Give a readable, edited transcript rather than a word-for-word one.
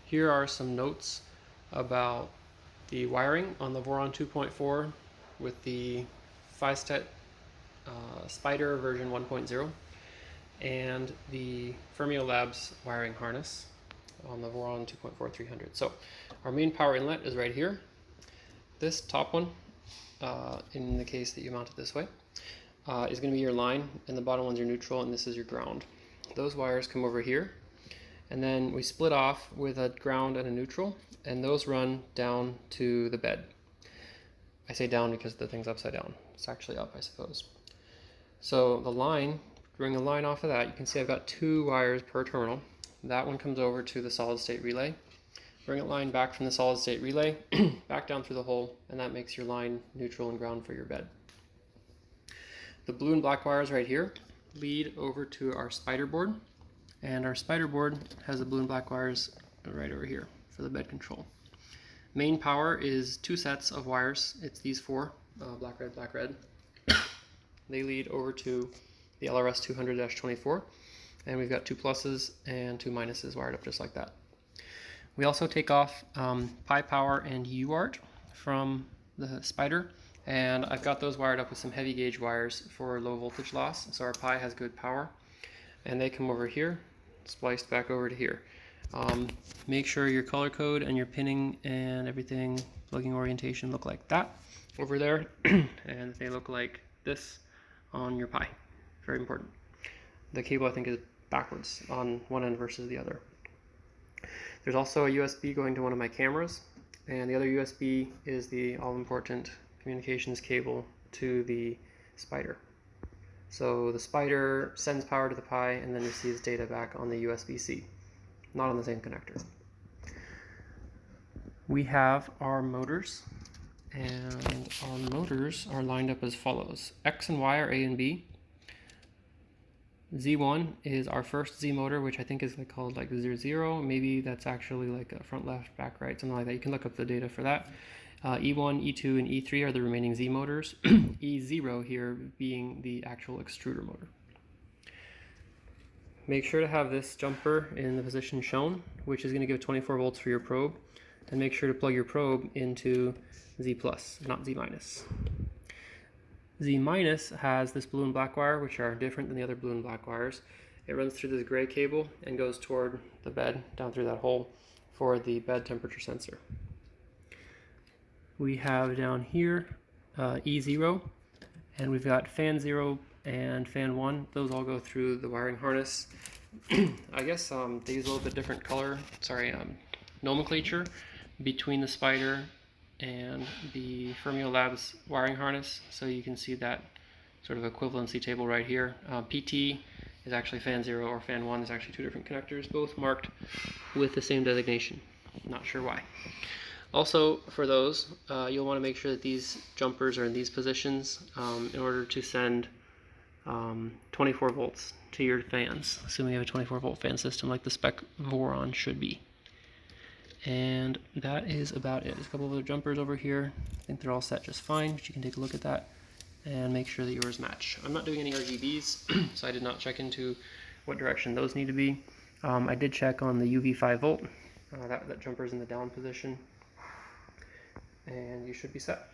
Here are some notes about the wiring on the Voron 2.4 with the Fysetc Spider version 1.0 and the Fermio Labs wiring harness on the Voron 2.4 300. So our main power inlet is right here. This top one, in the case that you mount it this way, is going to be your line, and the bottom one's your neutral, and this is your ground. Those wires come over here, and then we split off with a ground and a neutral, and those run down to the bed. I say down because the thing's upside down. It's actually up, I suppose. So the line, bring a line off of that, you can see I've got 2 wires per terminal. That one comes over to the solid state relay. Bring a line back from the solid state relay, back down through the hole, and that makes your line neutral and ground for your bed. The blue and black wires right here lead over to our spider board, and our spider board has the blue and black wires right over here for the bed control. Main power is 2 sets of wires. It's these 4, black, red, black, red. They lead over to the LRS 200-24, and we've got 2 pluses and 2 minuses wired up just like that. We also take off pi power and UART from the spider, and I've got those wired up with some heavy gauge wires for low voltage loss, so our pi has good power, and they come over here, spliced back over to here. Make sure your color code and your pinning and everything, plugging orientation, look like that over there, and they look like this on your pi. Very important. The cable, I think, is backwards on one end versus the other. There's also a USB going to one of my cameras, and the other USB is the all-important communications cable to the spider. So the spider sends power to the pi and then receives data back on the USB-C, not on the same connector. We have our motors, and our motors are lined up as follows. X and Y are A and B. Z1 is our first Z motor, which I think is called like 00. Maybe that's actually like a front left, back right, something like that. You can look up the data for that. E1, E2, and E3 are the remaining Z motors. E0 here being the actual extruder motor. Make sure to have this jumper in the position shown, which is going to give 24 volts for your probe, and make sure to plug your probe into Z+, not Z-. Z- has this blue and black wire, which are different than the other blue and black wires. It runs through this gray cable and goes toward the bed, down through that hole, for the bed temperature sensor. We have down here E0, and we've got fan 0 and fan 1. Those all go through the wiring harness. I guess they use a little bit different nomenclature between the spider and the Fermio Labs wiring harness, so you can see that sort of equivalency table right here. PT is actually fan 0, or fan 1 is actually 2 different connectors, both marked with the same designation. Not sure why. Also, for those, you'll want to make sure that these jumpers are in these positions in order to send 24 volts to your fans, assuming you have a 24 volt fan system like the spec Voron should be. And that is about it. There's a couple of other jumpers over here. I think they're all set just fine, but you can take a look at that and make sure that yours match. I'm not doing any RGBs, so I did not check into what direction those need to be. I did check on the UV 5 volt. That jumper's in the down position, and you should be set.